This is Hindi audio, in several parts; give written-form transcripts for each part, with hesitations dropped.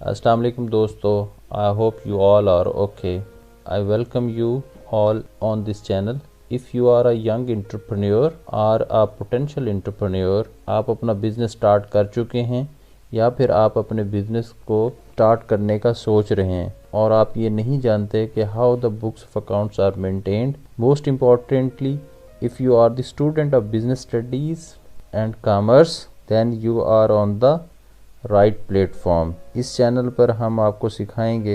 Assalamu alaikum dosto. I hope you all are okay. I welcome you all on this channel. If you are a young entrepreneur or a potential entrepreneur, आप अपना बिजनेस स्टार्ट कर चुके हैं या फिर आप अपने बिजनेस को स्टार्ट करने का सोच रहे हैं और आप ये नहीं जानते कि how the books of accounts are maintained. Most importantly, if you are the student of business studies and commerce, then you are on the right platform. इस चैनल पर हम आपको सिखाएंगे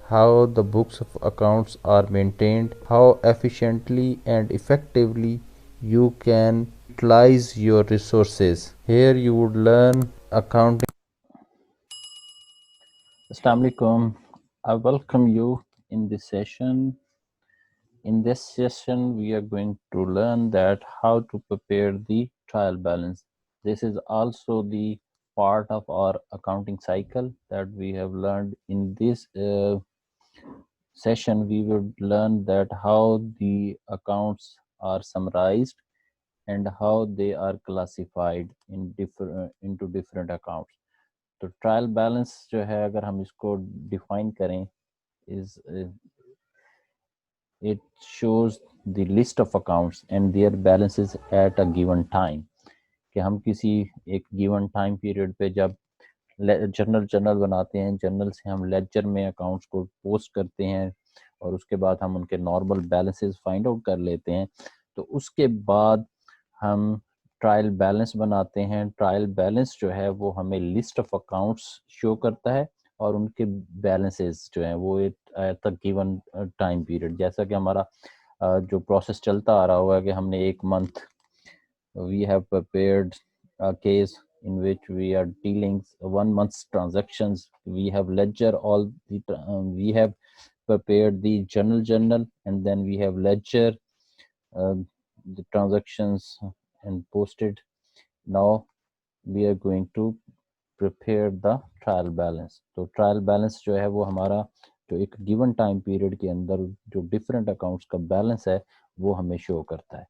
how the books of accounts are maintained, how efficiently and effectively you can utilise your resources. Here you would learn accounting. अस्सलाम वालेकुम. I welcome you in this session. In this session, we are going to learn that how to prepare the trial balance. This is also the part of our accounting cycle that we have learned. In this session, we would learn that how the accounts are summarized and how they are classified in into different accounts. तो ट्रायल बैलेंस जो है अगर हम इसको डिफाइन करें is it shows the list of accounts and their balances at a given time. कि हम किसी एक गिवन टाइम पीरियड पे जब जर्नल बनाते हैं, जर्नल से हम लेजर में अकाउंट्स को पोस्ट करते हैं और उसके बाद हम उनके नॉर्मल बैलेंसेस फाइंड आउट कर लेते हैं. तो उसके बाद हम ट्रायल बैलेंस बनाते हैं. ट्रायल बैलेंस जो है वो हमें लिस्ट ऑफ अकाउंट्स शो करता है और उनके बैलेंसेस जो हैं वो at the given time period. जैसा कि हमारा जो प्रोसेस चलता आ रहा होगा कि हमने एक month we have prepared a case in which we are dealing 1 month's transactions. We have ledger all the we have prepared the journal and then we have ledger the transactions and posted. Now we are going to prepare the trial balance. तो trial balance जो है वो हमारा जो एक given time period के अंदर जो different accounts का balance है वो हमें show करता है.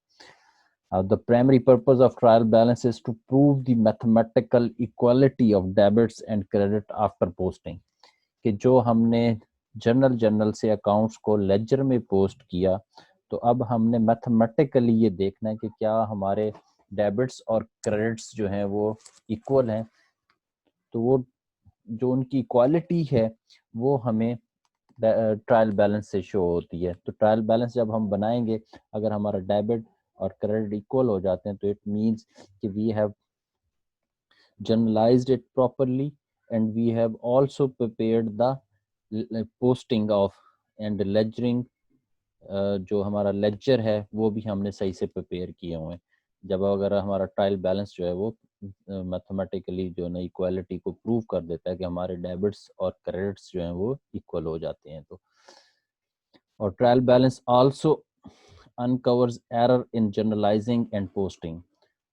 The primary purpose of trial balance is to prove the mathematical equality of debits and credit after posting. कि जो हमने जर्नल से अकाउंट्स को लेजर में पोस्ट किया तो अब हमने मैथमेटिकली ये देखना है कि क्या हमारे डेबिट्स और क्रेडिट्स जो हैं वो इक्वल हैं. तो वो जो उनकी इक्वालिटी है वो हमें ट्रायल बैलेंस से शो होती है. तो ट्रायल बैलेंस जब हम बनाएंगे अगर हमारा डेबिट और क्रेडिट इक्वल हो जाते हैं तो इट मींस कि we have generalised it properly and we have also prepared the posting of and ledgering. जो हमारा लेजर है वो भी हमने सही से प्रिपेयर किए हुए हैं. जब अगर हमारा ट्रायल बैलेंस जो है वो मैथमेटिकली जो है इक्वालिटी को प्रूव कर देता है कि हमारे डेबिट्स और क्रेडिट्स जो हैं वो इक्वल हो जाते हैं. तो और trial balance also uncovers error in generalizing and posting.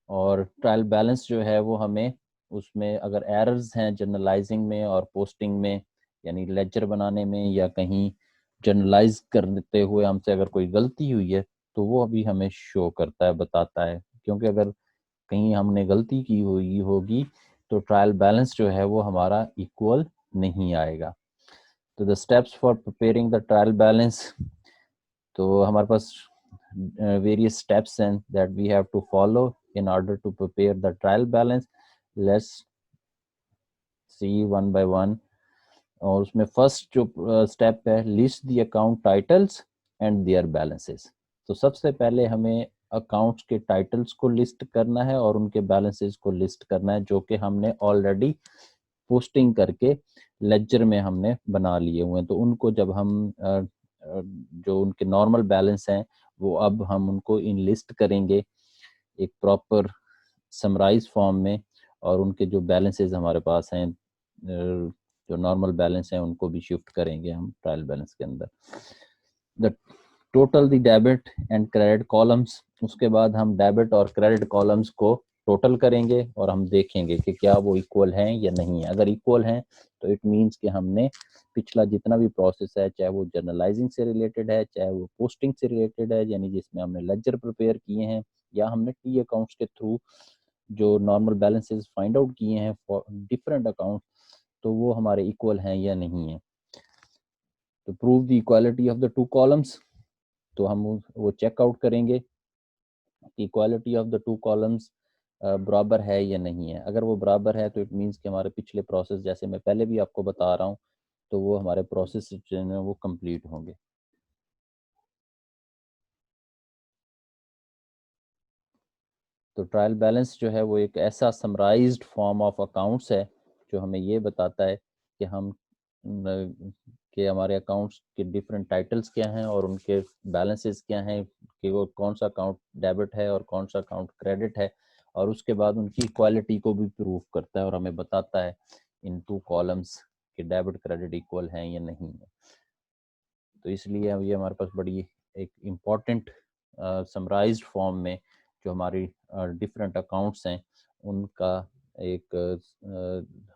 और ट्रायल बैलेंस जो है वो हमें उसमें अगर एरर्स हैं जनरलाइजिंग में और पोस्टिंग में यानी लेजर बनाने में या कहीं जनरलाइज करते हुए हमसे अगर कोई गलती हुई है तो वो अभी हमें शो करता है, बताता है. क्योंकि अगर कहीं हमने गलती की हुई होगी तो ट्रायल बैलेंस जो है वो हमारा इक्वल नहीं आएगा. तो the steps for preparing the trial balance, तो हमारे पास various steps and that we have to follow in order to prepare the trial balance. Let's see one by one. और उसमें फर्स्ट जो स्टेप है list the account titles and their balances. तो सबसे पहले हमें अकाउंट्स के टाइटल्स को लिस्ट करना है और उनके बैलेंसेस को लिस्ट करना है जो कि हमने ऑलरेडी पोस्टिंग करके लेजर में हमने बना लिए हुए हैं. तो उनको जब हम जो उनके नॉर्मल बैलेंस हैं वो अब हम उनको इन लिस्ट करेंगे एक प्रॉपर समराइज फॉर्म में और उनके जो बैलेंसेस हमारे पास हैं जो नॉर्मल बैलेंस हैं उनको भी शिफ्ट करेंगे हम ट्रायल बैलेंस के अंदर. The total the debit and credit columns, उसके बाद हम डेबिट और क्रेडिट कॉलम्स को टोटल करेंगे और हम देखेंगे कि क्या वो इक्वल हैं या नहीं है. अगर इक्वल हैं तो इट मींस कि हमने पिछला जितना भी प्रोसेस है चाहे वो जर्नलाइजिंग से रिलेटेड है चाहे वो पोस्टिंग से रिलेटेड है यानी जिसमें हमने लेजर प्रिपेयर किए हैं या हमने टी अकाउंट्स के थ्रू जो नॉर्मल बैलेंसेस फाइंड आउट किए हैं फॉर डिफरेंट अकाउंट, तो वो हमारे इक्वल हैं या नहीं है। तो prove the equality of the two columns, तो हम वो चेकआउट करेंगे कि equality of the two columns बराबर है या नहीं है। अगर वो बराबर है तो इट मीन्स कि हमारे पिछले प्रोसेस, जैसे मैं पहले भी आपको बता रहा हूँ, तो वो हमारे प्रोसेस जो है वो कंप्लीट होंगे। तो ट्रायल बैलेंस जो है वो एक ऐसा समराइज्ड फॉर्म ऑफ अकाउंट्स है जो हमें ये बताता है कि हम कि हमारे अकाउंट्स के डिफरेंट टाइटल्स क्या हैं और उनके बैलेंसेस क्या हैं, कि वो कौन सा अकाउंट डेबिट है और कौन सा अकाउंट क्रेडिट है, और उसके बाद उनकी क्वालिटी को भी प्रूव करता है और हमें बताता है इन टू कॉलम्स कि डेबिट क्रेडिट इक्वल हैं या नहीं है। तो इसलिए अब ये हमारे पास बड़ी एक इम्पॉर्टेंट समराइज्ड फॉर्म में जो हमारी डिफरेंट अकाउंट्स हैं उनका एक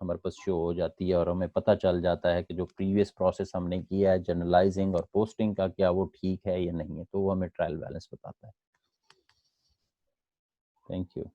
हमारे पास शो हो जाती है और हमें पता चल जाता है कि जो प्रीवियस प्रोसेस हमने किया है जर्नलाइजिंग और पोस्टिंग का, क्या वो ठीक है या नहीं है। तो वो हमें ट्रायल बैलेंस बताता है। Thank you.